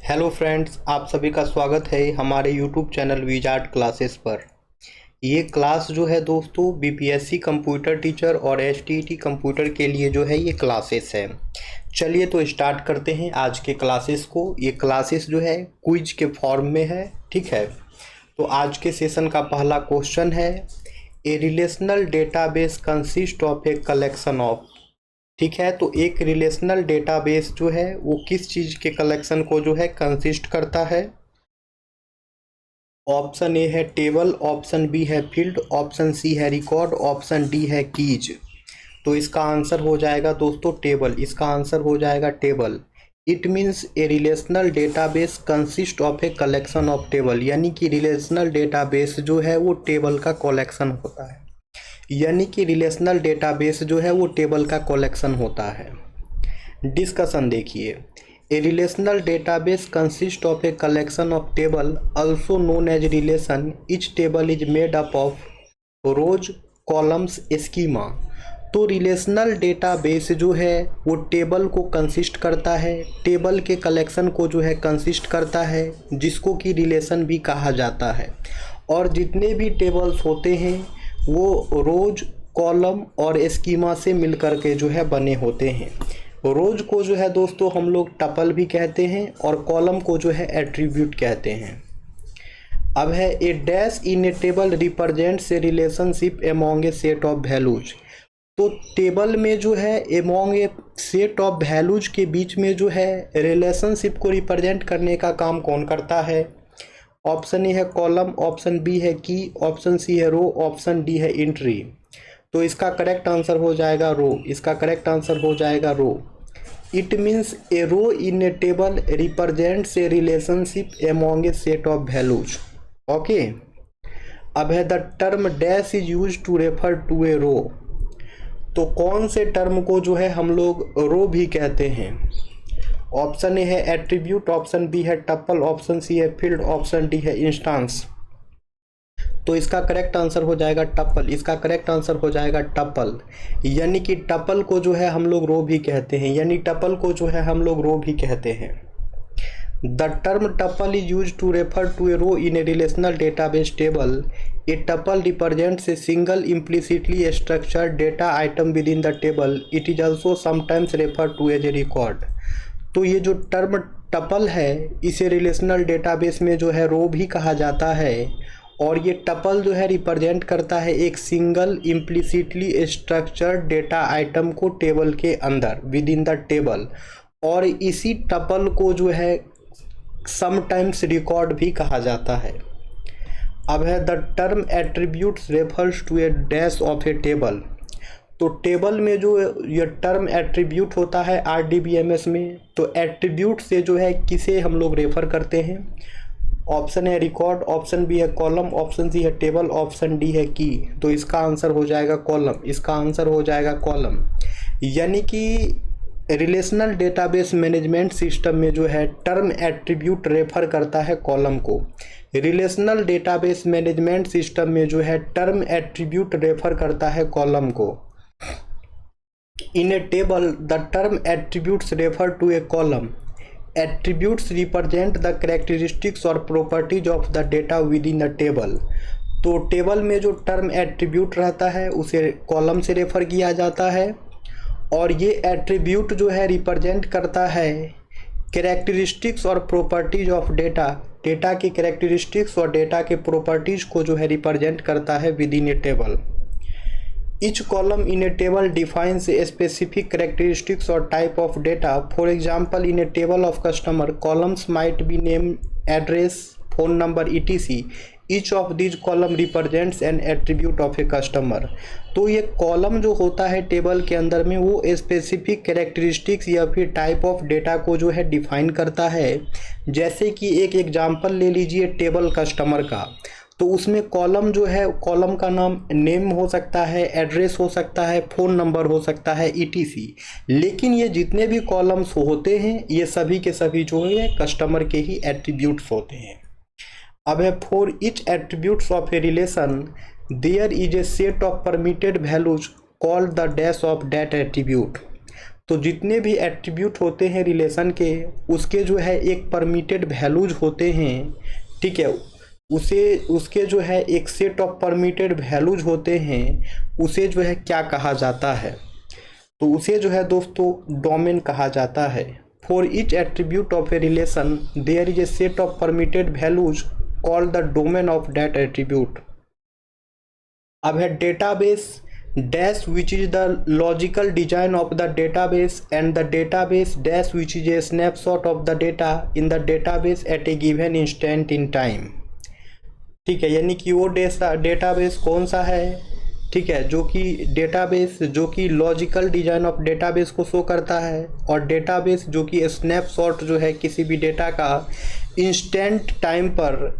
Hello friends, आप सभी का स्वागत है हमारे यूट्यूब चैनल विजार्ड क्लासेस पर। ये क्लास जो है दोस्तों बीपीएससी कंप्यूटर टीचर और एसटीईटी कंप्यूटर के लिए जो है ये क्लासेस है। चलिए तो स्टार्ट करते हैं आज के क्लासेस को। ये क्लासेस जो है क्विज के फॉर्म में है, ठीक है। तो आज के सेशन का पहला क्वेश्चन है, a relational database consist of a collection of. ठीक है, तो एक रिलेशनल डेटाबेस जो है वो किस चीज के कलेक्शन को जो है कंसिस्ट करता है। ऑप्शन ए है टेबल, ऑप्शन बी है फील्ड, ऑप्शन सी है रिकॉर्ड, ऑप्शन डी है कीज। तो इसका आंसर हो जाएगा दोस्तों टेबल। इसका आंसर हो जाएगा table. It means A relational database consist of a collection of table, यानी कि रिलेशनल डेटाबेस जो है वो टेबल का कलेक्शन होता है। यानी कि रिलेशनल डेटाबेस जो है वो टेबल का कलेक्शन होता है। डिस्कशन देखिए, a relational database consist of a collection of table also known as relation. Each table is made up of rows, columns, schema. तो रिलेशनल डेटाबेस जो है वो टेबल को कंसिस्ट करता है, टेबल के कलेक्शन को जो है कंसिस्ट करता है, जिसको कि रिलेशन भी कहा जाता है। और जितने भी टेबल्स होते हैं वो रोज, कॉलम और स्कीमा से मिलकर के जो है बने होते हैं। रोज को जो है दोस्तों हम लोग टपल भी कहते हैं और कॉलम को जो है एट्रीब्यूट कहते हैं। अब है a dash in a table represents a relationship among a set of values. तो टेबल में जो है among a set of values के बीच में जो है रिलेशनशिप को रिप्रेजेंट करने का काम कौन करता है। ऑप्शन ए है कॉलम, ऑप्शन बी है की, ऑप्शन सी है रो, ऑप्शन डी है एंट्री। तो इसका करेक्ट आंसर हो जाएगा रो। इसका करेक्ट आंसर हो जाएगा row. It means a row in a table represents a relationship among a set of values. Okay. अब है the term dash is use to refer to a row. तो कौन से टर्म को जो है हम लोग रो भी कहते हैं। ऑप्शन ए है एट्रीब्यूट, ऑप्शन बी है टपल, ऑप्शन सी है फील्ड, ऑप्शन डी है इंस्टांस। तो इसका करेक्ट आंसर हो जाएगा टपल। इसका करेक्ट आंसर हो जाएगा टपल। यानी कि टपल को जो है हम लोग रो भी कहते हैं, यानी टपल को जो है हम लोग रो भी कहते हैं। The term tuple is use to refer to a row in a relational database table. A tuple represents a single implicitly structured data item within the table. It is also sometimes refer to as a record. तो ये जो term tuple है इसे relational database में जो है रो भी कहा जाता है। और ये टपल जो है रिप्रेजेंट करता है एक single implicitly structured data item को टेबल के अंदर, विद इन द टेबल। और इसी टपल को जो है समटाइम्स रिकॉर्ड भी कहा जाता है। अब है the term attributes refers to a dash of a table. तो टेबल में जो ये टर्म एट्रीब्यूट होता है आरडीबीएमएस में, तो एट्रीब्यूट से जो है किसे हम लोग रेफर करते हैं। ऑप्शन है रिकॉर्ड, ऑप्शन बी है कॉलम, ऑप्शन सी है टेबल, ऑप्शन डी है की। तो इसका आंसर हो जाएगा कॉलम। इसका आंसर हो जाएगा कॉलम। यानी कि रिलेशनल डेटाबेस मैनेजमेंट सिस्टम में जो है टर्म एट्रीब्यूट रेफर करता है कॉलम को। रिलेशनल डेटाबेस मैनेजमेंट सिस्टम में जो है टर्म एट्रीब्यूट रेफर करता है कॉलम को। In a table, the term attributes refer to a column. Attributes represent the characteristics or properties of the data within the table. तो table में जो term attribute रहता है उसे कॉलम से रेफर किया जाता है। और ये एट्रीब्यूट जो है रिप्रेजेंट करता है कैरेक्टरिस्टिक्स और प्रॉपर्टीज ऑफ डेटा। डेटा की कैरेक्टरिस्टिक्स और डेटा के प्रॉपर्टीज को जो है रिप्रेजेंट करता है with in a table. Each column in a table defines a specific characteristics or type of data. For example, in a table of customer, columns might be name, address, phone number, etc. Each of these column represents an attribute of a customer. तो ये column जो होता है table के अंदर में वो specific characteristics या फिर टाइप ऑफ डेटा को जो है डिफाइन करता है। जैसे कि एक एग्जांपल ले लीजिए टेबल कस्टमर का, तो उसमें कॉलम जो है, कॉलम का नाम नेम हो सकता है, एड्रेस हो सकता है, फ़ोन नंबर हो सकता है, ईटीसी। लेकिन ये जितने भी कॉलम्स होते हैं ये सभी के सभी जो है कस्टमर के ही एट्रीब्यूट्स होते हैं। अब है for each attributes of a relation there is a set of permitted values called the dash of that attribute. तो जितने भी एट्रीब्यूट होते हैं रिलेशन के, उसके जो है एक परमिटेड वैल्यूज होते हैं, ठीक है, उसके जो है एक सेट ऑफ परमिटेड वैल्यूज होते हैं, उसे जो है क्या कहा जाता है, तो उसे जो है दोस्तों डोमेन कहा जाता है। For each attribute of a relation there is a set of permitted values called the domain of that attribute. अब है database dash which is the logical design of the database and the database dash which is a snapshot of the data in the database at a given instant in time। ठीक है, यानी कि वो database कौन सा है, ठीक है, जो कि डेटाबेस जो कि लॉजिकल डिजाइन ऑफ डेटाबेस को शो करता है, और डेटाबेस जो कि स्नैपशॉट जो है किसी भी डेटा का इंस्टेंट टाइम पर,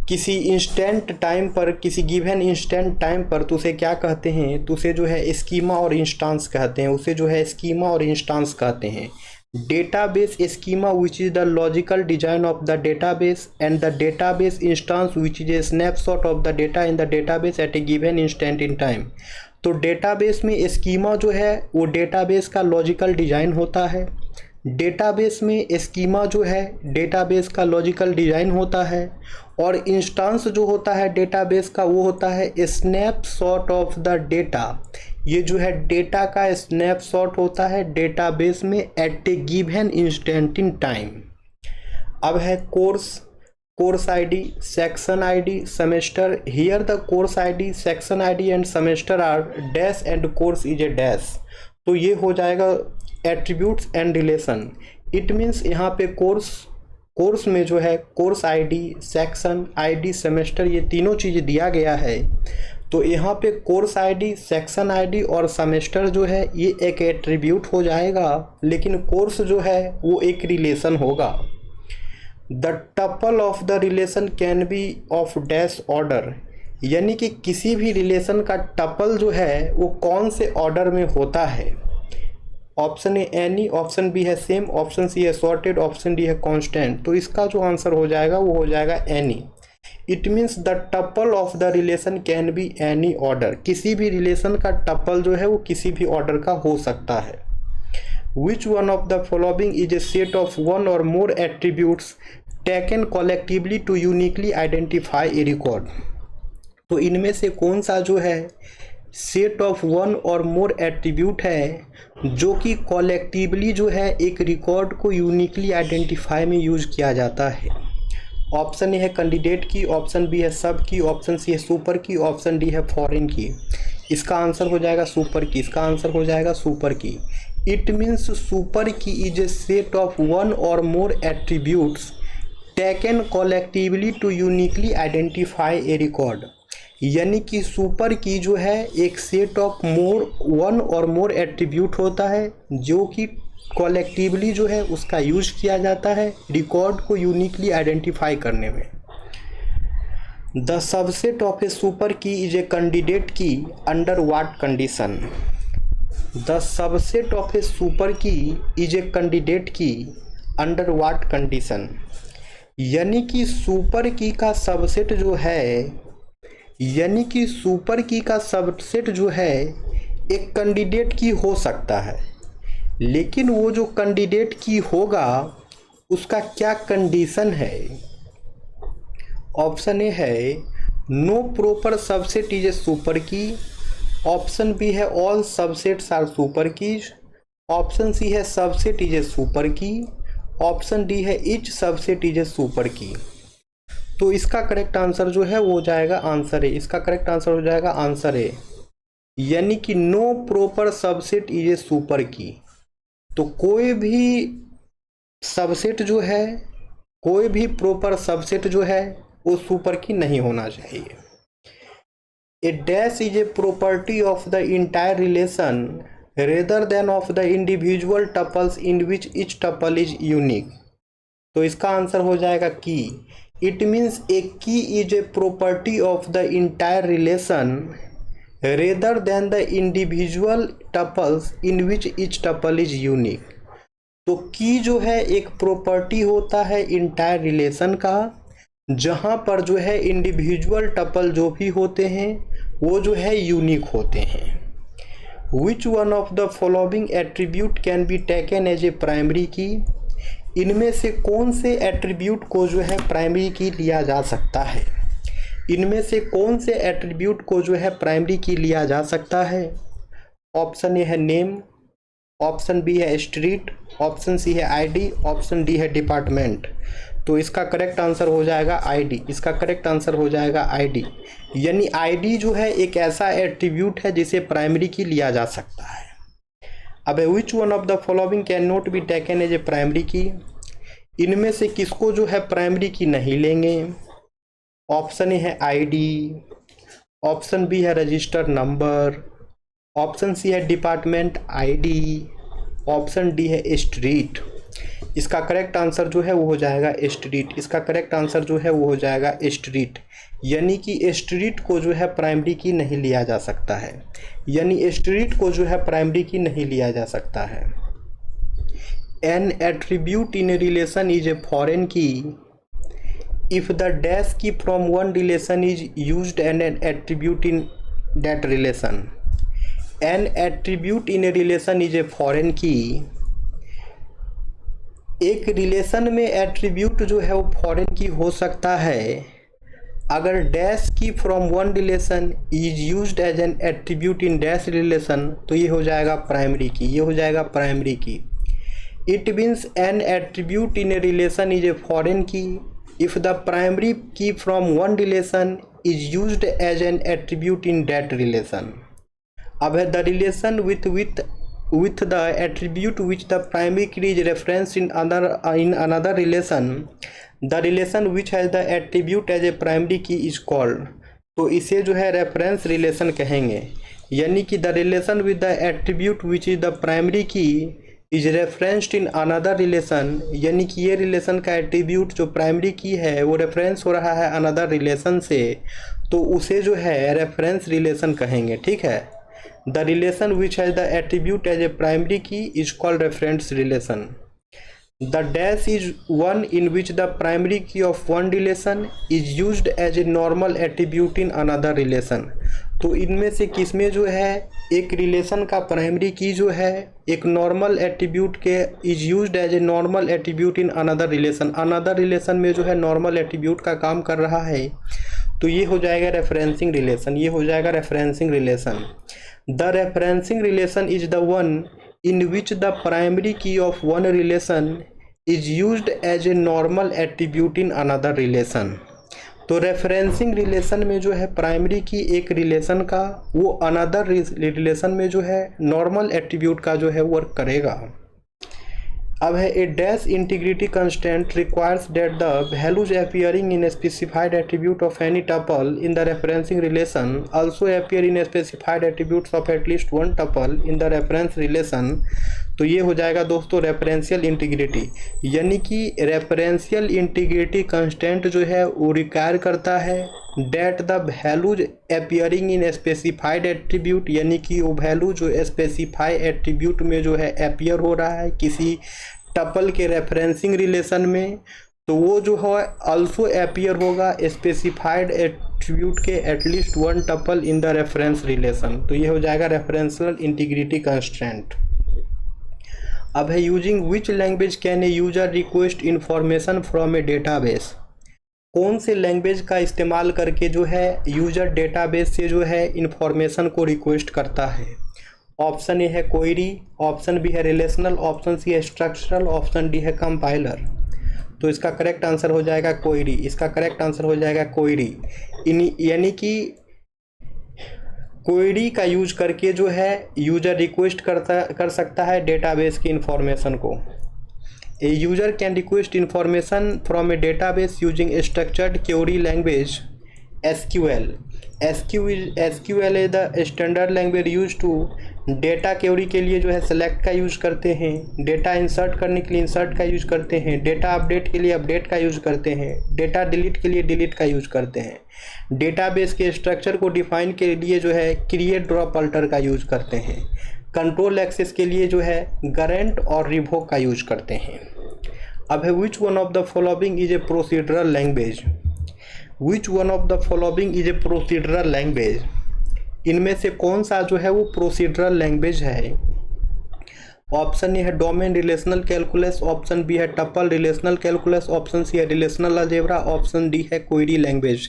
किसी गिवन इंस्टेंट टाइम पर, तो उसे क्या कहते हैं, तो उसे जो है स्कीमा और इंस्टांस कहते हैं, उसे जो है स्कीमा और इंस्टांस कहते हैं। Database schema which is the logical design of the database and the database instance which is a snapshot of the data in the database at a given instant in time. तो database में schema जो है वो database का logical design होता है, database में schema जो है डेटाबेस का लॉजिकल डिजाइन होता है, और इंस्टांस जो होता है डेटाबेस का वो होता है स्नैपशॉट ऑफ द डेटा। ये जो है डेटा का स्नैपशॉट होता है डेटाबेस में at a given instant in time. अब है course ID, section ID, semester. Here the course ID, section ID and semester are dash and course is a dash. तो ये हो जाएगा attributes and relation. It means यहाँ पे course में जो है course ID, section ID, semester, ये तीनों चीज़ दिया गया है। तो यहाँ पे कोर्स आईडी, सेक्शन आईडी और सेमेस्टर जो है ये एक एट्रीब्यूट हो जाएगा, लेकिन कोर्स जो है वो एक रिलेशन होगा। The tuple of the relation can B of dash order, यानी कि किसी भी रिलेशन का टपल जो है वो कौन से ऑर्डर में होता है। Option A any, option B है सेम, ऑप्शन सी है सॉर्टेड, ऑप्शन डी है कांस्टेंट। तो इसका जो आंसर हो जाएगा वो हो जाएगा any. It means the tuple of the relation can be any order, किसी भी रिलेशन का टपल जो है वो किसी भी ऑर्डर का हो सकता है। Which one of the following is a set of one or more attributes taken collectively to uniquely identify a record. तो इनमें से कौन सा जो है set of one or more attribute है जो कि कॉलेक्टिवली जो है एक रिकॉर्ड को यूनिकली आइडेंटिफाई में यूज किया जाता है। ऑप्शन ए है कैंडिडेट की, ऑप्शन बी है सब की, ऑप्शन सी है सुपर की, ऑप्शन डी है फॉरेन की। इसका आंसर हो जाएगा सुपर की, इसका आंसर हो जाएगा super key. It means super key is a set of one or more attributes taken collectively to uniquely identify a record, यानी कि सुपर की जो है एक set of one or more attribute होता है जो कि कॉलेक्टिवली जो है उसका यूज किया जाता है रिकॉर्ड को यूनिकली आइडेंटिफाई करने में। The subset of A super key is a candidate की under what condition. The subset of A super key is a candidate की अंडर व्हाट कंडीशन, यानी कि सुपर की का सबसेट जो है, यानी कि सुपर की का सबसेट जो है एक कैंडिडेट की हो सकता है, लेकिन वो जो कैंडिडेट की होगा उसका क्या कंडीशन है। ऑप्शन ए है no proper subset is a super key, option B है all subsets are super keys, option C है subset is a super key, option D है each subset is a super key. तो इसका correct answer जो है वो हो जाएगा आंसर है, इसका करेक्ट आंसर हो जाएगा आंसर है, यानी कि no proper subset is a super key. तो कोई भी सबसेट जो है, कोई भी प्रॉपर सबसेट जो है वो सुपर की नहीं होना चाहिए। A dash is a property of the entire relation rather than of the individual tuples in which each tuple is unique. तो इसका आंसर हो जाएगा की। इट मीन्स ए की is a property of the entire relation rather then the individual tuples in which each tuple is unique. तो की जो है एक प्रॉपर्टी होता है इंटायर रिलेशन का, जहाँ पर जो है इंडिविजुअल टपल जो भी होते हैं वो जो है यूनिक होते हैं। Which one of the following attribute can be taken as a primary key, इनमें से कौन से एट्रीब्यूट को जो है प्राइमरी की लिया जा सकता है, इनमें से कौन से एट्रीब्यूट को जो है प्राइमरी की लिया जा सकता है। ऑप्शन ए है नेम, ऑप्शन बी है स्ट्रीट, ऑप्शन सी है आईडी, ऑप्शन डी है डिपार्टमेंट। तो इसका करेक्ट आंसर हो जाएगा आईडी, इसका करेक्ट आंसर हो जाएगा आईडी। यानी आईडी जो है एक ऐसा एट्रीब्यूट है जिसे प्राइमरी की लिया जा सकता है। अब which one of the following can not be taken as a primary key, इनमें से किसको जो है प्राइमरी की नहीं लेंगे। ऑप्शन ए है आईडी, ऑप्शन बी है रजिस्टर नंबर, ऑप्शन सी है डिपार्टमेंट आईडी, ऑप्शन डी है स्ट्रीट। इसका करेक्ट आंसर जो है वो हो जाएगा स्ट्रीट, इसका करेक्ट आंसर जो है वो हो जाएगा स्ट्रीट। यानी कि स्ट्रीट को जो है प्राइमरी की नहीं लिया जा सकता है, यानी स्ट्रीट को जो है प्राइमरी की नहीं लिया जा सकता है। N attribute in a relation is a foreign key if the dash key from one relation is used and N attribute in that relation. N attribute in a relation is a foreign की, एक relation में attribute जो है वो foreign की हो सकता है अगर dash key from one relation is used as an attribute in dash relation, तो ये हो जाएगा प्राइमरी की, ये हो जाएगा primary key. It means an attribute in a relation is a foreign key if the primary key from one relation is used as an attribute in that relation. अब है the relation with the attribute which the primary key is referenced in another relation, the relation which has the attribute as a primary key is called। तो इसे जो है reference relation कहेंगे। यानी कि the relation with the attribute which is the primary key is referenced in another relation, यानी कि ये रिलेशन का एट्रीब्यूट जो प्राइमरी की है वो रेफरेंस हो रहा है अनदर रिलेशन से, तो उसे जो है रेफरेंस रिलेशन कहेंगे। ठीक है, The relation which has the attribute as a primary key is called reference relation. The dash is one in which the primary key of one relation is used as a normal attribute in another relation। तो इनमें से किसमें जो है एक relation का primary की जो है एक नॉर्मल एट्रीब्यूट के is used as a normal attribute in another relation, another relation में जो है नॉर्मल एट्रीब्यूट का काम कर रहा है, तो ये हो जाएगा रेफरेंसिंग रिलेशन, ये हो जाएगा referencing relation. The referencing relation is the one in which the primary key of one relation is used as a normal attribute in another relation। तो रेफरेंसिंग रिलेशन में जो है प्राइमरी की एक रिलेशन का वो अनदर रिलेशन में जो है नॉर्मल एट्रीब्यूट का जो है वर्क करेगा। अब है a dash integrity constraint requires that the values appearing in specified attribute of any tuple in the referencing relation also appear in specified attributes of at least one tuple in the reference relation. तो ये हो जाएगा दोस्तों referential integrity. यानी कि referential integrity constant जो है वो रिक्वायर करता है that the values appearing in specified attribute, यानी कि वो वैल्यू जो स्पेसिफाई एट्रीब्यूट में जो है अपीयर हो रहा है किसी टपल के रेफरेंसिंग रिलेशन में, तो वो जो है आल्सो अपीयर होगा स्पेसिफाइड एट्रीब्यूट के at least one tuple in the reference relation. तो ये हो जाएगा रेफरेंशियल इंटीग्रिटी कंस्टेंट। अब है using which language can a user request information from A database. कौन से लैंग्वेज का इस्तेमाल करके जो है यूजर डेटाबेस से जो है इंफॉर्मेशन को रिक्वेस्ट करता है। ऑप्शन ए है क्वेरी, ऑप्शन बी है रिलेशनल, ऑप्शन सी है स्ट्रक्चरल, ऑप्शन डी है कंपाइलर। तो इसका करेक्ट आंसर हो जाएगा क्वेरी, इसका करेक्ट आंसर हो जाएगा क्वेरी। यानी कि क्वेरी का यूज करके जो है यूजर रिक्वेस्ट कर सकता है डेटाबेस की इंफॉर्मेशन को। A user can request information from a database using a structured query language SQL। SQL is the standard language used to data query के लिए जो है सेलेक्ट का यूज करते हैं, डेटा इंसर्ट करने के लिए इंसर्ट का यूज करते हैं, डेटा अपडेट के लिए अपडेट का यूज करते हैं, डेटा डिलीट के लिए डिलीट का यूज करते हैं, डेटाबेस के स्ट्रक्चर को डिफाइन के लिए जो है क्रिएट ड्रॉप अल्टर का यूज करते हैं, कंट्रोल एक्सेस के लिए जो है गारंट और रिवोक का यूज करते हैं। अब है which one of the following is a procedural language. Which one of the following is a procedural language. इनमें से कौन सा जो है वो प्रोसीडरल लैंग्वेज है? ऑप्शन ए है domain relational calculus, option B है tuple relational calculus, option C है रिलेशनल अलजेब्रा, ऑप्शन डी है क्वेरी लैंग्वेज।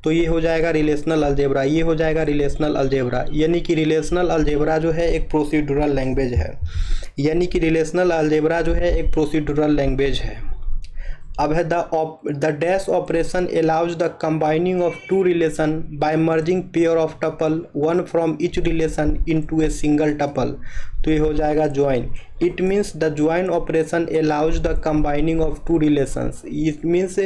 तो ये हो जाएगा रिलेशनल अलजेब्रा, ये हो जाएगा रिलेशनल अलजेब्रा। यानी कि रिलेशनल अलजेब्रा जो है एक प्रोसीड्यूरल लैंग्वेज है, यानी कि रिलेशनल अलजेब्रा जो है एक प्रोसीड्यूरल लैंग्वेज है। अब है the dash operation allows the combining of two relation by merging pair of tuple one from each relation into a single tuple. तो ये हो जाएगा join. It means the join operation allows the combining of two relations. It means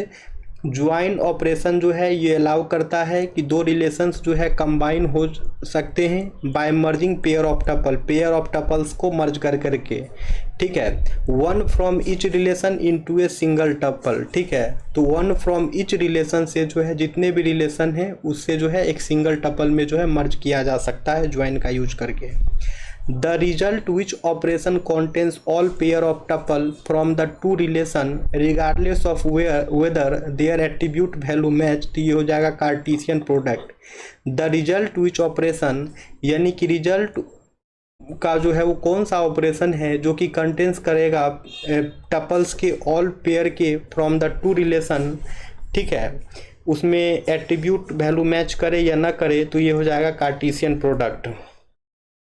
join operation जो है ये allow करता है कि दो रिलेशंस जो है कंबाइन हो सकते हैं by merging pair of tuple, pair of tuples को मर्ज कर करके, ठीक है। One from each relation into a single tuple, ठीक है। तो वन फ्रॉम ईच रिलेशन से जो है जितने भी रिलेशन हैं उससे जो है एक सिंगल टपल में जो है मर्ज किया जा सकता है ज्वाइन का यूज करके। The result which operation contains all pair of tuple from the two relation regardless of whether their attribute value match। तो ये हो जाएगा Cartesian product. The result which operation यानी कि रिजल्ट का जो है वो कौन सा ऑपरेशन है जो कि कंटेंस करेगा टपल्स के ऑल पेयर के फ्रॉम द टू रिलेशन, ठीक है, उसमें एट्रीब्यूट वैल्यू मैच करे या ना करे, तो ये हो जाएगा कार्टेशियन प्रोडक्ट।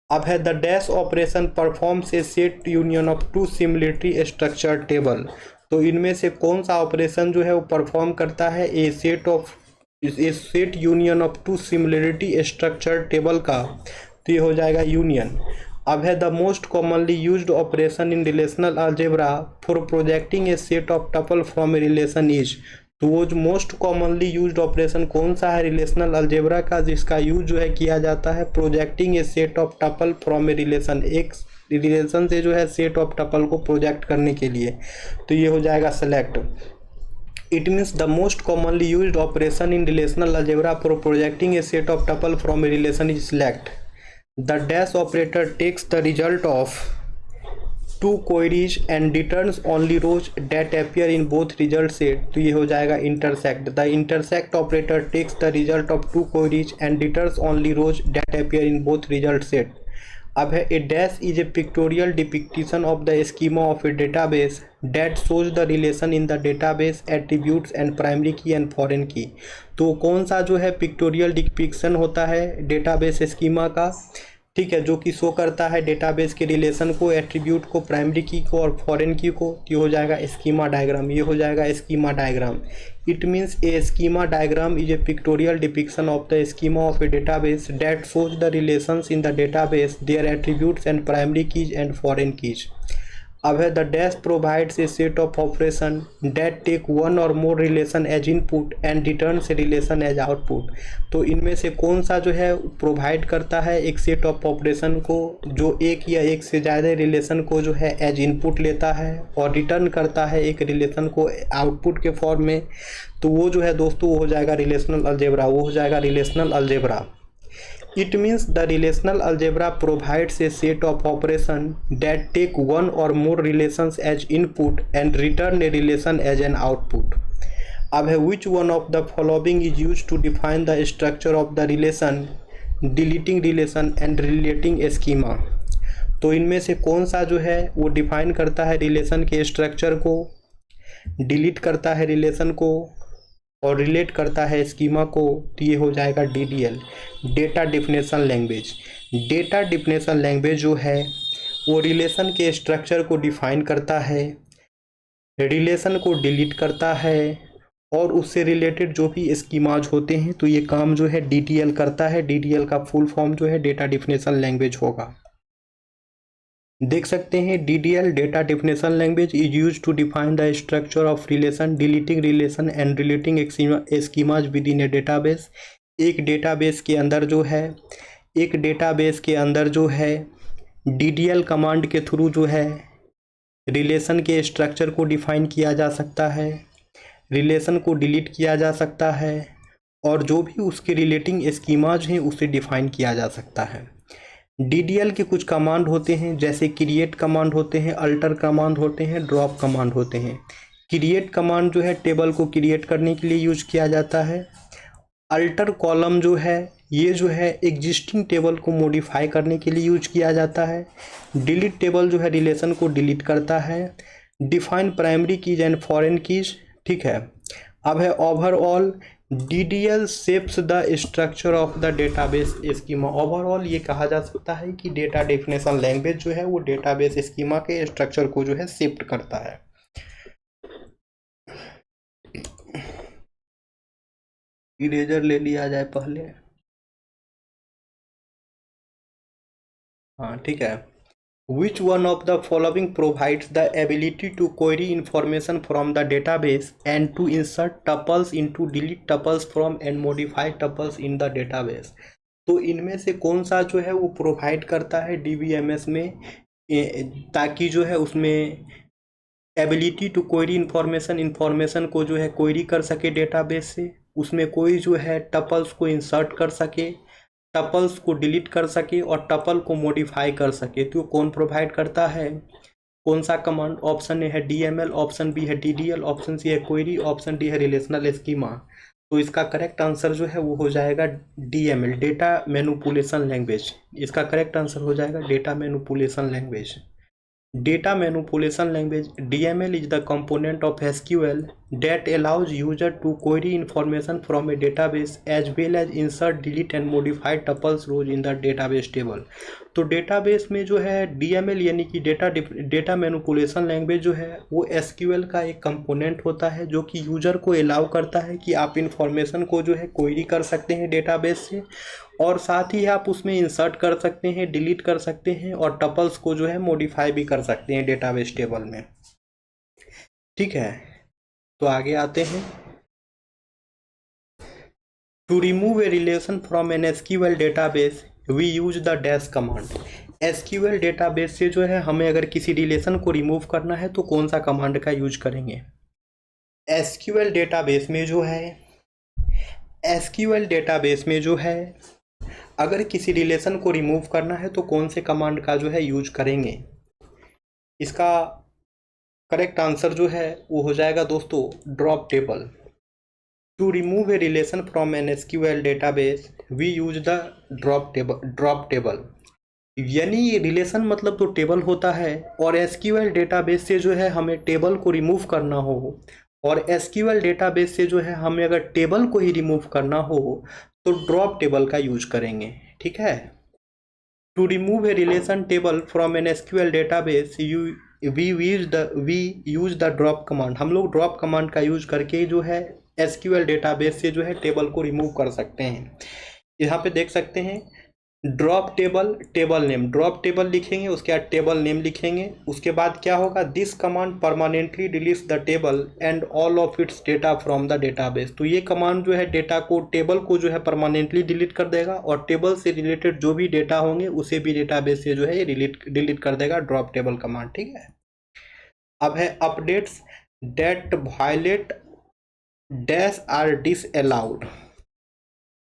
अब है the dash operation performs a set union of two similarity structure table. तो इनमें से कौन सा ऑपरेशन जो है वो परफॉर्म करता है a set union of two similarity structure table का। तो ये हो जाएगा यूनियन। अब है the most commonly used operation in relational algebra for projecting a set of tuple from a relation is. तो वो जो मोस्ट कॉमनली यूज्ड ऑपरेशन कौन सा है रिलेशनल अलजेब्रा का जिसका यूज जो है किया जाता है projecting a set of tuple from a relation, एक रिलेशन से जो है सेट ऑफ टपल को प्रोजेक्ट करने के लिए। तो ये हो जाएगा select. It means the most commonly used operation in relational algebra for projecting a set of tuple from a relation is select. The dash operator takes the result of two queries and returns only rows that appear in both result set। तो ये हो जाएगा intersect. The intersect operator takes the result of two queries and returns only rows that appear in both result set। अब है a dash is a pictorial depiction of the schema of a database that shows the relation in the database attributes and primary key and foreign key. तो कौन सा जो है pictorial depiction होता है database schema का, ठीक है, जो कि शो करता है डेटाबेस के रिलेशन को, एट्रीब्यूट को, प्राइमरी की को और फॉरेन की को। ये हो जाएगा स्कीमा डायग्राम, ये हो जाएगा schema diagram. It means a schema diagram is a pictorial depiction of the schema of a database that shows the relations in the database their attributes and primary keys and foreign keys. अब है the dash provides a set of operation that take one or more relation as input and returns a relation as output. तो इनमें से कौन सा जो है provide करता है एक सेट ऑफ ऑपरेशन को जो एक या एक से ज़्यादा रिलेशन को जो है एज इनपुट लेता है और रिटर्न करता है एक रिलेशन को आउटपुट के फॉर्म में। तो वो जो है दोस्तों वो हो जाएगा रिलेशनल अलजेब्रा, वो हो जाएगा relational algebra. It means the relational algebra provides a set of operations that take one or more relations as input and return a relation as an output। अब है which one of the following is used to define the structure of the relation, deleting relation and relating schema। तो इनमें से कौन सा जो है वो डिफाइन करता है रिलेशन के स्ट्रक्चर को, डिलीट करता है रिलेशन को और रिलेट करता है स्कीमा को। तो ये हो जाएगा DDL, data definition language. Data definition language जो है वो रिलेशन के स्ट्रक्चर को डिफाइन करता है, रिलेशन को डिलीट करता है और उससे रिलेटेड जो भी स्कीमाज होते हैं तो ये काम जो है DDL करता है। DDL का फुल फॉर्म जो है डेटा डिफिनेशन लैंग्वेज होगा। देख सकते हैं DDL data definition language is use to define the structure of relation, deleting relation and relating schemas within a database. एक डेटाबेस के अंदर जो है DDL कमांड के थ्रू जो है रिलेशन के स्ट्रक्चर को डिफाइन किया जा सकता है, रिलेशन को डिलीट किया जा सकता है और जो भी उसके रिलेटिंग स्कीमाज हैं उसे डिफाइन किया जा सकता है। DDL के कुछ कमांड होते हैं जैसे क्रिएट कमांड होते हैं, अल्टर कमांड होते हैं, ड्रॉप कमांड होते हैं। क्रिएट कमांड जो है टेबल को क्रिएट करने के लिए यूज किया जाता है। अल्टर कॉलम जो है ये जो है एग्जिस्टिंग टेबल को मॉडिफाई करने के लिए यूज किया जाता है। डिलीट टेबल जो है रिलेशन को डिलीट करता है। Define primary keys and foreign keys, ठीक है। अब है overall DDL shapes the structure of the database schema. Overall ये कहा जा सकता है कि डेटा डेफिनेशन लैंग्वेज जो है वो डेटाबेस स्कीमा के स्ट्रक्चर को जो है शिफ्ट करता है। इरेजर ले लिया जाए पहले, हाँ ठीक है। Which one of the following provides the ability to query information from the database and to insert tuples into delete tuples from and modify tuples in the database? तो इनमें से कौन सा जो है वो प्रोवाइड करता है DBMS में ताकि जो है उसमें एबिलिटी टू क्वेरी इंफॉर्मेशन को जो है क्वेरी कर सके डेटाबेस से, उसमें कोई जो है टपल्स को इंसर्ट कर सके, टपल्स को डिलीट कर सके और टपल को मॉडिफाई कर सके। तो कौन प्रोवाइड करता है, कौन सा कमांड? ऑप्शन ए है DML, ऑप्शन बी है DDL, ऑप्शन सी है क्वेरी, ऑप्शन डी है रिलेशनल स्कीमा। तो इसका करेक्ट आंसर जो है वो हो जाएगा DML, डेटा मैनिपुलेशन लैंग्वेज। इसका करेक्ट आंसर हो जाएगा data manipulation language. Data manipulation language DML is the component of SQL that allows user to query information from a database as well as insert, delete and modify tuples rows in the database table। तो database में जो है DML यानी कि data manipulation language जो है वो SQL का एक कंपोनेंट होता है जो कि यूजर को अलाउ करता है कि आप इंफॉर्मेशन को जो है क्वेरी कर सकते हैं डेटाबेस से, और साथ ही आप उसमें इंसर्ट कर सकते हैं, डिलीट कर सकते हैं और टपल्स को जो है मॉडिफाई भी कर सकते हैं डेटाबेस टेबल में, ठीक है। तो आगे आते हैं। To remove a relation from an SQL database we use the dash command. SQL database से जो है हमें अगर किसी रिलेशन को रिमूव करना है तो कौन सा कमांड का यूज करेंगे? SQL डेटाबेस में जो है अगर किसी रिलेशन को रिमूव करना है तो कौन से कमांड का जो है यूज करेंगे? इसका करेक्ट आंसर जो है वो हो जाएगा दोस्तों drop table. To remove a relation from an SQL database we use the drop table. यानी ये रिलेशन मतलब तो टेबल होता है और SQL डेटाबेस से जो है हमें टेबल को रिमूव करना हो, और SQL डेटाबेस से जो है हमें अगर टेबल को ही रिमूव करना हो तो ड्रॉप टेबल का यूज करेंगे, ठीक है। To remove a relation table from an SQL database we use the drop command. हम लोग ड्रॉप कमांड का यूज करके जो है SQL डेटाबेस से जो है टेबल को रिमूव कर सकते हैं। यहाँ पे देख सकते हैं drop table name, drop table लिखेंगे, उसके बाद टेबल नेम लिखेंगे, उसके बाद क्या होगा, this command permanently deletes the table and all of its data from the database. तो ये कमांड जो है डेटा को, टेबल को जो है परमानेंटली डिलीट कर देगा और टेबल से रिलेटेड जो भी डेटा होंगे उसे भी डेटाबेस से जो है डिलीट कर देगा ड्रॉप टेबल कमांड, ठीक है। अब है updates that violate dash are disallowed,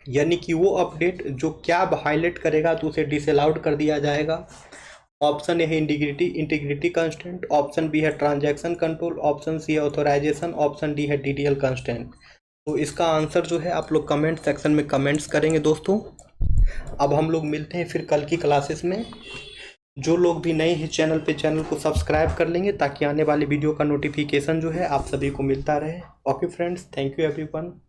यानी कि वो अपडेट जो क्या वायलेट करेगा तो उसे डिसअलाउड कर दिया जाएगा। ऑप्शन ए है इंटीग्रिटी कंस्टेंट, ऑप्शन बी है ट्रांजैक्शन कंट्रोल, ऑप्शन सी है ऑथोराइजेशन, ऑप्शन डी है DDL कंस्टेंट। तो इसका आंसर जो है आप लोग कमेंट सेक्शन में कमेंट्स करेंगे दोस्तों। अब हम लोग मिलते हैं फिर कल की क्लासेस में। जो लोग भी नए हैं चैनल पे, चैनल को सब्सक्राइब कर लेंगे ताकि आने वाले वीडियो का नोटिफिकेशन जो है आप सभी को मिलता रहे। Okay friends, thank you everyone.